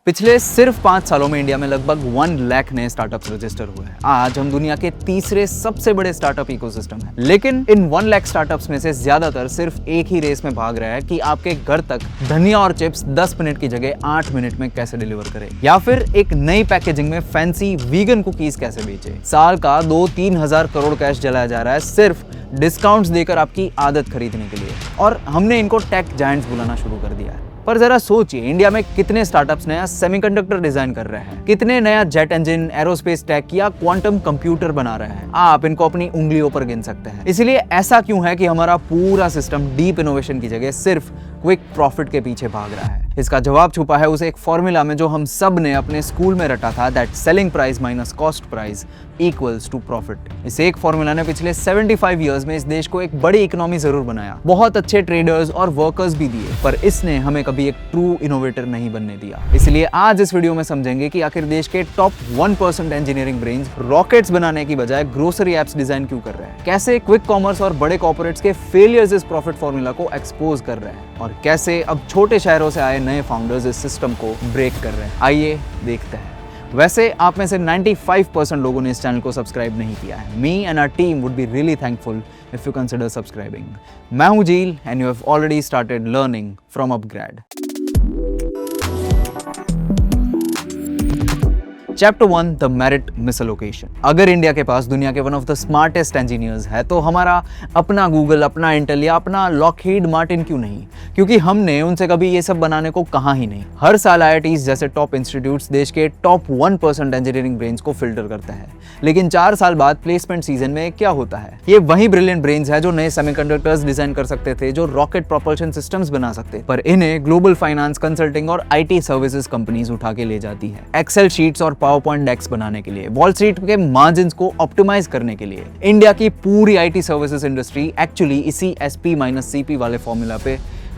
पिछले सिर्फ 5 सालों में इंडिया में लगभग 1 लाख नए स्टार्टअप्स रजिस्टर हुए हैं। आज हम दुनिया के तीसरे सबसे बड़े स्टार्टअप इकोसिस्टम हैं। लेकिन इन 1 लाख स्टार्टअप्स में से ज्यादातर सिर्फ एक ही रेस में भाग रहा है कि आपके घर तक धनिया और चिप्स 10 मिनट की जगह 8 मिनट में कैसे डिलीवर करें, या फिर एक नई पैकेजिंग में फैंसी वीगन कुकीज कैसे बेचे। साल का 2-3 हजार करोड़ कैश जलाया जा रहा है सिर्फ डिस्काउंट्स देकर आपकी आदत खरीदने के लिए, और हमने इनको टेक जायंट्स बुलाना शुरू कर दिया है। पर जरा सोचिए, इंडिया में कितने स्टार्टअप्स नया सेमीकंडक्टर डिजाइन कर रहे हैं, कितने नया जेट इंजन, एरोस्पेस टेक या क्वांटम कंप्यूटर बना रहे हैं। आप इनको अपनी उंगलियों पर गिन सकते हैं। इसलिए ऐसा क्यों है कि हमारा पूरा सिस्टम डीप इनोवेशन की जगह सिर्फ क्विक प्रॉफिट के पीछे भाग रहा है? इसका जवाब छुपा है उस एक फॉर्मूला में जो हम सब ने अपने स्कूल में रटा था, that selling price minus cost price equals to profit. इस एक फॉर्मूला ने पिछले 75 इयर्स में इस देश को एक बड़ी इकोनॉमी जरूर बनाया, बहुत अच्छे ट्रेडर्स और वर्कर्स भी दिए, पर इसने हमें कभी एक ट्रू इनोवेटर नहीं बनने दिया। इसलिए आज इस वीडियो में समझेंगे कि आखिर देश के टॉप 1% इंजीनियरिंग ब्रेन्स रॉकेट्स बनाने की बजाय ग्रोसरी एप्स डिजाइन क्यों कर रहे हैं, कैसे क्विक कॉमर्स और बड़े कॉर्पोरेट्स के फेलियर्स इस प्रॉफिट फॉर्मूला को एक्सपोज कर रहे हैं, और कैसे अब छोटे शहरों से आए नए फाउंडर्स इस सिस्टम को ब्रेक कर रहे हैं। आइए देखते हैं। वैसे आप में से 95% लोगों ने इस चैनल को सब्सक्राइब नहीं किया है। Me and our team would be really thankful if you consider subscribing. मैं हूं Zeel and you have already started learning from upGrad. Chapter 1, the merit misallocation. अगर इंडिया के पास दुनिया के one of the smartest engineers है, तो हमारा अपना गूगल, अपना इंटेल या अपना लॉकहीड मार्टिन क्यों नहीं? क्योंकि हमने उनसे कभी ये सब बनाने को कहा ही नहीं। हर साल आईआईटीज जैसे टॉप इंस्टीट्यूट्स देश के टॉप 1% इंजीनियरिंग ब्रेन्स को फिल्टर करते हैं, लेकिन 4 साल बाद प्लेसमेंट सीजन में क्या होता है? ये वही ब्रिलियंट ब्रेन्स है जो नए सेमीकंडक्टर्स डिजाइन कर सकते थे, जो रॉकेट प्रोपल्शन सिस्टम्स बना सकते, पर इन्हें ग्लोबल फाइनेंस, कंसल्टिंग और आईटी सर्विसेज कंपनीज उठा के ले जाती है। एक्सेल शीट्स और पावरपॉइंट डेक्स बनाने के लिए, वॉल स्ट्रीट के मार्जिन्स को ऑप्टिमाइज करने के लिए। इंडिया की पूरी आईटी सर्विसेज इंडस्ट्री एक्चुअली इसी SP-CP वाले फॉर्मूला पे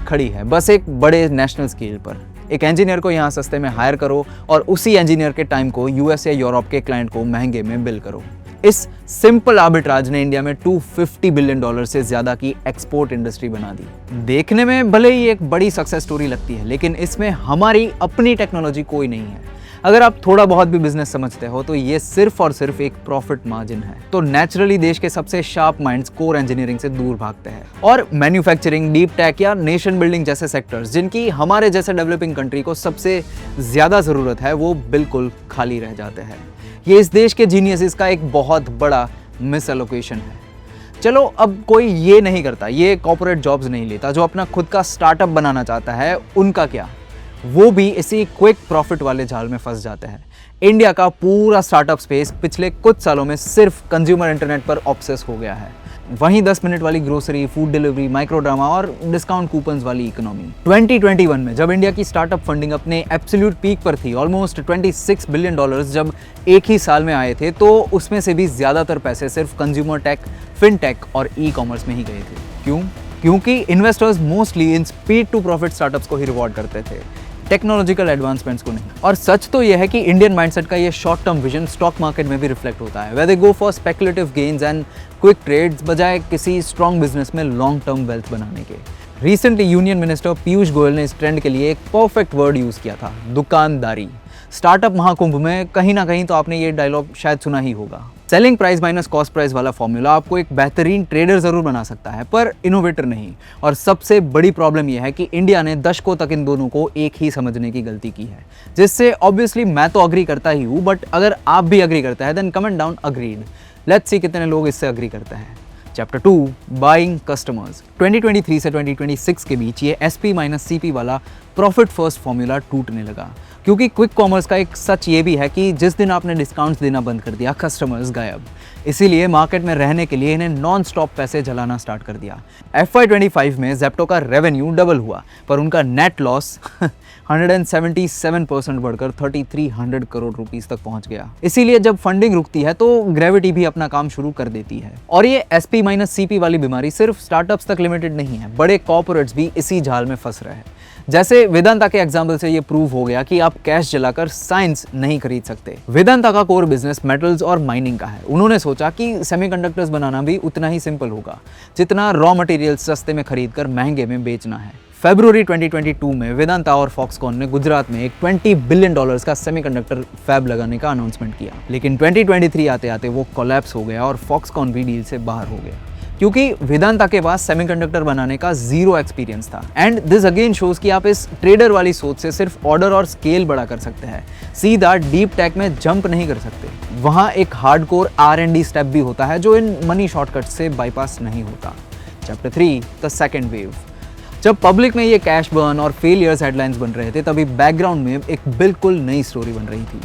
खड़ी है, बस एक बड़े नेशनल स्केल पर। एक इंजीनियर को यहाँ सस्ते में हायर करो और उसी इंजीनियर के टाइम को यूएस या यूरोप के क्लाइंट को महंगे में बिल करो। इस सिंपल आर्बिट्राज ने इंडिया में $250 बिलियन से ज्यादा की एक्सपोर्ट इंडस्ट्री बना दी। देखने में भले ही एक बड़ी सक्सेस स्टोरी लगती है, लेकिन इसमें हमारी अपनी टेक्नोलॉजी कोई नहीं है। अगर आप थोड़ा बहुत भी बिजनेस समझते हो तो ये सिर्फ और सिर्फ एक प्रॉफिट मार्जिन है। तो नेचुरली देश के सबसे शार्प माइंड्स कोर इंजीनियरिंग से दूर भागते हैं, और मैन्युफैक्चरिंग, डीप टेक या नेशन बिल्डिंग जैसे सेक्टर्स जिनकी हमारे जैसे डेवलपिंग कंट्री को सबसे ज्यादा जरूरत है, वो बिल्कुल खाली रह जाते हैं। ये इस देश के जीनियसेस का एक बहुत बड़ा मिसअलोकेशन है। चलो, अब कोई ये नहीं करता, ये कॉर्पोरेट जॉब्स नहीं लेता, जो अपना खुद का स्टार्टअप बनाना चाहता है, उनका क्या? वो भी इसी क्विक प्रॉफिट वाले जाल में फंस जाते हैं। इंडिया का पूरा स्टार्टअप स्पेस पिछले कुछ सालों में सिर्फ कंज्यूमर इंटरनेट पर ऑब्सेस हो गया है। वहीं 10 मिनट वाली grocery, food delivery, micro drama और डिस्काउंट कूपन्स वाली इकोनॉमी। 2021 में जब इंडिया की स्टार्टअप फंडिंग अपने एब्सोल्यूट पीक पर थी, ऑलमोस्ट $26 बिलियन जब एक ही साल में आए थे, तो उसमें से भी ज्यादातर पैसे सिर्फ कंज्यूमर टेक, फिनटेक और ई-कॉमर्स में ही गए थे। क्यों? क्योंकि investors mostly in speed to profit startups को ही रिवॉर्ड करते थे, टेक्नोलॉजिकल एडवांसमेंट्स को नहीं। और सच तो यह है कि इंडियन माइंडसेट का ये short term vision stock market में भी रिफ्लेक्ट होता है, where they go for speculative gains and quick trades बजाय किसी स्ट्रॉन्ग बिजनेस में लॉन्ग टर्म वेल्थ बनाने के। Recently union minister Piyush Goyal ने इस ट्रेंड के लिए एक परफेक्ट वर्ड यूज किया था, दुकानदारी। स्टार्टअप महाकुंभ में कहीं ना कहीं तो आपने ये डायलॉग शायद सुना ही होगा। Selling price minus cost price वाला फॉर्मूला आपको एक बेहतरीन ट्रेडर जरूर बना सकता है, पर इनोवेटर नहीं। और सबसे बड़ी प्रॉब्लम यह है कि इंडिया ने दशकों तक इन दोनों को एक ही समझने की गलती की है, जिससे ऑब्वियसली मैं तो अग्री करता ही हूँ, बट अगर आप भी अग्री करते हैं then comment down agreed. Let's see कितने लोग इससे अग्री करते हैं। Chapter 2, buying customers. 2023 से 2026 के बीच ये SP-CP वाला प्रॉफिट फर्स्ट फॉर्मूला टूटने लगा, क्योंकि क्विक कॉमर्स का एक सच ये भी है कि जिस दिन आपने डिस्काउंट्स देना बंद कर दिया, कस्टमर्स गायब। इसीलिए मार्केट में रहने के लिए इन्हें नॉन स्टॉप पैसे जलाना स्टार्ट कर दिया। FY25 में ज़ेप्टो का रेवेन्यू डबल हुआ, पर उनका नेट लॉस 177% बढ़कर 3300 करोड़ रुपीस तक पहुंच गया। इसीलिए जब फंडिंग रुकती है तो ग्रेविटी भी अपना काम शुरू कर देती है। और ये SP-CP वाली बीमारी सिर्फ स्टार्टअप्स तक लिमिटेड नहीं है, बड़े कॉर्पोरेट्स भी इसी जाल में फंस रहे हैं। जैसे वेदांता के एग्जाम्पल से ये प्रूव हो गया कि आप कैश जलाकर साइंस नहीं खरीद सकते। वेदांता का कोर बिजनेस मेटल्स और माइनिंग का है। उन्होंने सोचा कि सेमीकंडक्टर्स बनाना भी उतना ही सिंपल होगा जितना रॉ मटेरियल सस्ते में खरीद कर महंगे में बेचना है। फरवरी 2022 में वेदांता और फॉक्सकॉन ने गुजरात में एक $20 बिलियन का सेमीकंडक्टर फैब लगाने का अनाउंसमेंट किया, लेकिन 2023 आते आते वो कोलैप्स हो गया और फॉक्सकॉन भी डील से बाहर हो गया क्योंकि वेदांता के पास सेमीकंडक्टर बनाने का जीरो एक्सपीरियंस था। एंड दिस अगेन शोज कि आप इस ट्रेडर वाली सोच से सिर्फ ऑर्डर और स्केल बड़ा कर सकते हैं, सीधा डीप टेक में जंप नहीं कर सकते। वहाँ एक हार्डकोर R&D स्टेप भी होता है जो इन मनी शॉर्टकट से बाईपास नहीं होता। Chapter 3, the second wave. जब पब्लिक में ये कैश बर्न और फेलियर्स हेडलाइंस बन रहे थे, तभी बैकग्राउंड में एक बिल्कुल नई स्टोरी बन रही थी।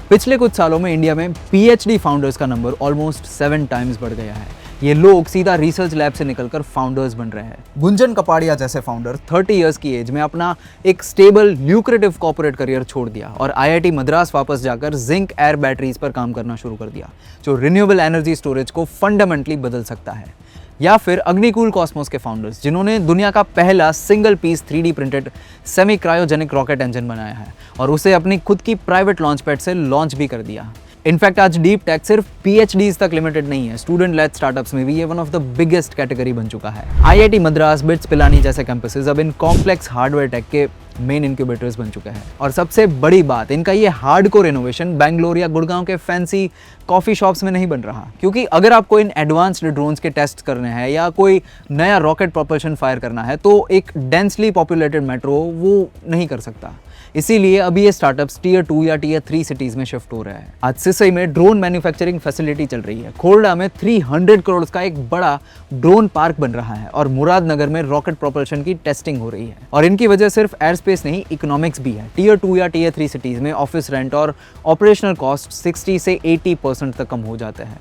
पिछले कुछ सालों में इंडिया में PhD फाउंडर्स का नंबर ऑलमोस्ट 7 टाइम्स बढ़ गया है। ये लोग सीधा रिसर्च लैब से निकलकर फाउंडर्स बन रहे हैं। गुंजन कपाड़िया जैसे फाउंडर 30 इयर्स की एज में अपना एक स्टेबल ल्यूक्रेटिव कॉर्पोरेट करियर छोड़ दिया और IIT मद्रास वापस जाकर जिंक एयर बैटरीज पर काम करना शुरू कर दिया, जो रिन्यूएबल एनर्जी स्टोरेज को फंडामेंटली बदल सकता है। या फिर अग्निकूल कॉस्मोस के फाउंडर्स, जिन्होंने दुनिया का पहला single piece 3D printed semi cryogenic rocket engine बनाया है और उसे अपनी खुद की प्राइवेट लॉन्च पैड से लॉन्च भी कर दिया। इनफैक्ट आज डीप टेक सिर्फ PhDs तक लिमिटेड नहीं है, स्टूडेंट लेड स्टार्टअप्स में भी ये one of the biggest category बन चुका है। IIT मद्रास, बिट्स पिलानी जैसे कैंपसेस अब इन कॉम्प्लेक्स हार्डवेयर टेक के मेन इंक्यूबेटर्स बन चुके हैं। और सबसे बड़ी बात, इनका ये हार्डकोर इनोवेशन बेंगलोर या गुड़गांव के फैंसी कॉफी शॉप्स में नहीं बन रहा, क्योंकि अगर आपको इन एडवांस्ड ड्रोन्स के टेस्ट करने हैं या कोई नया रॉकेट प्रोपल्शन फायर करना है तो एक डेंसली पॉपुलेटेड मेट्रो वो नहीं कर सकता। इसीलिए अभी ये स्टार्टअप्स टीयर 2 या टीयर 3 सिटीज में शिफ्ट हो रहे हैं। आज सिसई में ड्रोन मैन्युफैक्चरिंग फैसिलिटी चल रही है, खोरडा में 300 करोड़ का एक बड़ा ड्रोन पार्क बन रहा है और मुरादनगर में रॉकेट प्रोपल्शन की टेस्टिंग हो रही है। और इनकी वजह सिर्फ एयर स्पेस नहीं, इकोनॉमिक्स भी है। टीयर 2 या टीयर 3 सिटीज में ऑफिस रेंट और ऑपरेशनल कॉस्ट 60 से 80% तक कम हो जाते हैं।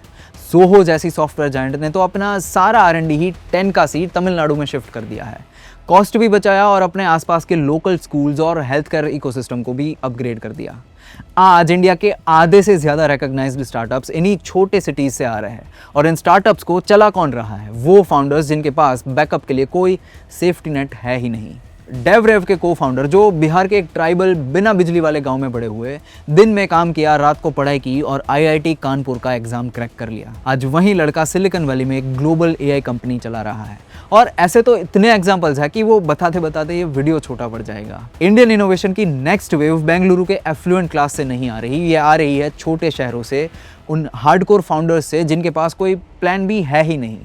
सोहो जैसी सॉफ्टवेयर जायंट ने तो अपना सारा R&D ही 10 का सीट तमिलनाडु में शिफ्ट कर दिया है, कॉस्ट भी बचाया और अपने आसपास के लोकल स्कूल्स और हेल्थ केयर इकोसिस्टम को भी अपग्रेड कर दिया। आज इंडिया के आधे से ज़्यादा रिकॉग्नाइज्ड स्टार्टअप्स इन्हीं छोटे सिटीज़ से आ रहे हैं और इन स्टार्टअप्स को चला कौन रहा है? वो फाउंडर्स जिनके पास बैकअप के लिए कोई सेफ्टी नेट है ही नहीं। डेवरेव के को फाउंडर, जो बिहार के एक ट्राइबल बिना बिजली वाले गांव में बड़े हुए, दिन में काम किया, रात को पढ़ाई की और IIT कानपुर का एग्जाम क्रैक कर लिया। आज वही लड़का सिलिकॉन वैली में एक ग्लोबल AI कंपनी चला रहा है। और ऐसे तो इतने एग्जांपल्स हैं कि वो बताते बताते ये वीडियो छोटा पड़ जाएगा। इंडियन इनोवेशन की नेक्स्ट वेव बेंगलुरु के एफ्लुएंट क्लास से नहीं आ रही, ये आ रही है छोटे शहरों से, उन हार्डकोर फाउंडर्स से जिनके पास कोई प्लान भी है ही नहीं।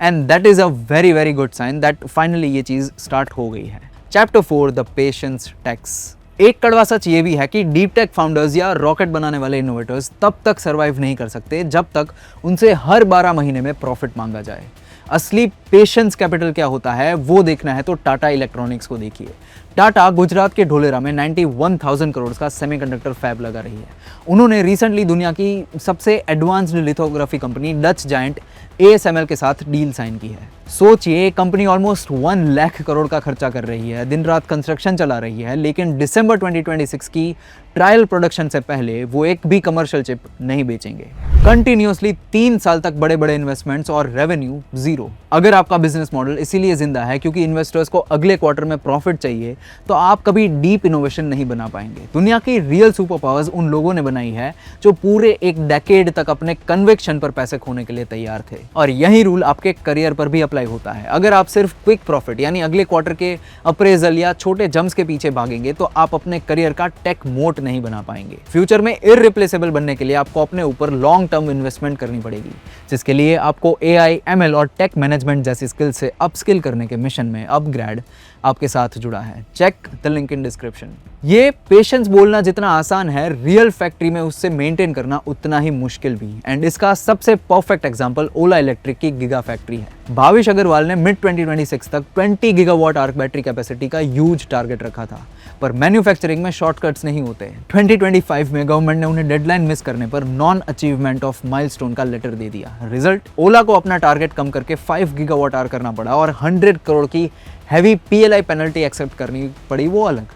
And that is a very very good sign that finally ये चीज़ स्टार्ट हो गई है। Chapter 4, the patience tax. एक कड़वा सच ये भी है कि डीप टेक फाउंडर्स या रॉकेट बनाने वाले इनोवेटर्स तब तक सर्वाइव नहीं कर सकते जब तक उनसे हर 12 महीने में प्रॉफिट मांगा जाए। असली पेशेंस कैपिटल क्या होता है वो देखना है तो टाटा इलेक्ट्रॉनिक्स को देखिए। टाटा गुजरात के ढोलेरा में 91,000 करोड़ का सेमीकंडक्टर फैब लगा रही है। उन्होंने रिसेंटली दुनिया की सबसे advanced lithography company Dutch giant ASML के साथ डील साइन की है। सोचिए, कंपनी ऑलमोस्ट 1 लाख करोड़ का खर्चा कर रही है, दिन रात कंस्ट्रक्शन चला रही है, लेकिन दिसंबर 2026 की ट्रायल प्रोडक्शन से पहले वो एक भी कमर्शियल चिप नहीं बेचेंगे। कंटिन्यूसली 3 साल तक बड़े बड़े इन्वेस्टमेंट्स और रेवेन्यू जीरो। अगर आपका बिजनेस मॉडल इसीलिए जिंदा है क्योंकि इन्वेस्टर्स को अगले क्वार्टर में प्रॉफिट चाहिए, तो आप कभी डीप इनोवेशन नहीं बना पाएंगे। दुनिया की रियल सुपर पावर्स उन लोगों ने बनाई है जो पूरे एक डेकेड तक अपने कन्विक्शन पर पैसे खोने के लिए तैयार थे। और यही रूल आपके करियर पर भी अप्लाई होता है। अगर आप सिर्फ क्विक प्रॉफिट यानी अगले क्वार्टर के अप्रेजल या छोटे जम्प्स के पीछे भागेंगे तो आप अपने करियर का टेक मोट नहीं बना पाएंगे। फ्यूचर में इररिप्लेसेबल बनने के लिए आपको अपने ऊपर लॉन्ग टर्म इन्वेस्टमेंट करनी पड़ेगी, जिसके लिए आपको AI, ML और टेक मैनेजमेंट जैसी स्किल से अपस्किल करने के मिशन में अपग्रेड आपके साथ जुड़ा है। Check the link in description. ये पेशेंस बोलना जितना आसान है, रियल फैक्ट्री में उससे मेंटेन करना उतना ही मुश्किल भी। एंड इसका सबसे परफेक्ट एग्जांपल ओला इलेक्ट्रिक की गीगा फैक्ट्री है। भाविश अग्रवाल ने मिड 2026 तक 20 गीगावाट आर्क बैटरी कैपेसिटी का ह्यूज टारगेट रखा था, पर मैन्युफैक्चरिंग में शॉर्टकट्स नहीं होते। 2025 में गवर्नमेंट ने उन्हें डेडलाइन मिस करने पर नॉन अचीवमेंट ऑफ माइलस्टोन का लेटर दे दिया। रिजल्ट, ओला को अपना टारगेट कम करके 5 गीगावाट आर करना पड़ा और 100 करोड़ की हैवी PLI पेनल्टी एक्सेप्ट करनी पड़ी, वो अलग।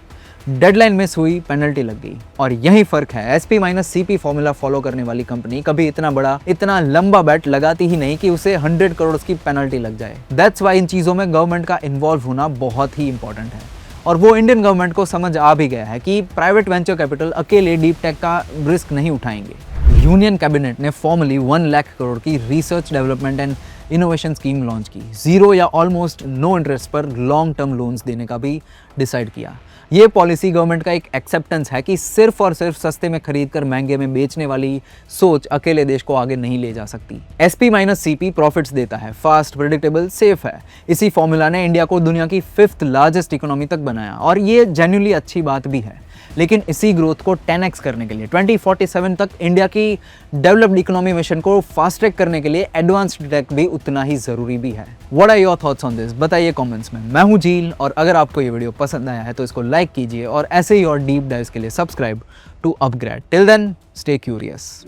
डेडलाइन मिस हुई, पेनल्टी लग गई। और यही फर्क है, SP - CP फॉर्मूला फॉलो करने वाली कंपनी कभी इतना बड़ा, इतना लंबा बैट लगाती ही नहीं कि उसे 100 करोड़ की पेनल्टी लग जाए। दैट्स वाई इन चीज़ों में गवर्नमेंट का इन्वॉल्व होना बहुत ही इंपॉर्टेंट है। और वो इंडियन गवर्नमेंट को समझ आ भी गया है कि प्राइवेट वेंचर कैपिटल अकेले डीप टेक का रिस्क नहीं उठाएंगे। यूनियन कैबिनेट ने फॉर्मली 1 लाख करोड़ की research development and innovation scheme launch की, 0 या ऑलमोस्ट नो इंटरेस्ट पर लॉन्ग टर्म लोन्स देने का भी डिसाइड किया। ये पॉलिसी गवर्नमेंट का एक एक्सेप्टेंस है कि सिर्फ और सिर्फ सस्ते में खरीद कर महंगे में बेचने वाली सोच अकेले देश को आगे नहीं ले जा सकती। SP - CP प्रॉफिट्स देता है, फास्ट, प्रेडिक्टेबल, सेफ है। इसी फॉर्मूला ने इंडिया को दुनिया की 5th लार्जेस्ट इकोनॉमी तक बनाया और ये जेन्युइनली अच्छी बात भी है। लेकिन इसी ग्रोथ को 10x करने के लिए 2047 तक इंडिया की डेवलप्ड इकोनॉमी मिशन को फास्ट ट्रैक करने के लिए एडवांस्ड टेक भी उतना ही जरूरी भी है। What are your thoughts on this? बताइए कमेंट्स में। मैं हूं झील और अगर आपको ये वीडियो पसंद आया है तो इसको लाइक कीजिए और ऐसे ही और डीप डाइव्स के लिए subscribe to upGrad. Till then stay curious.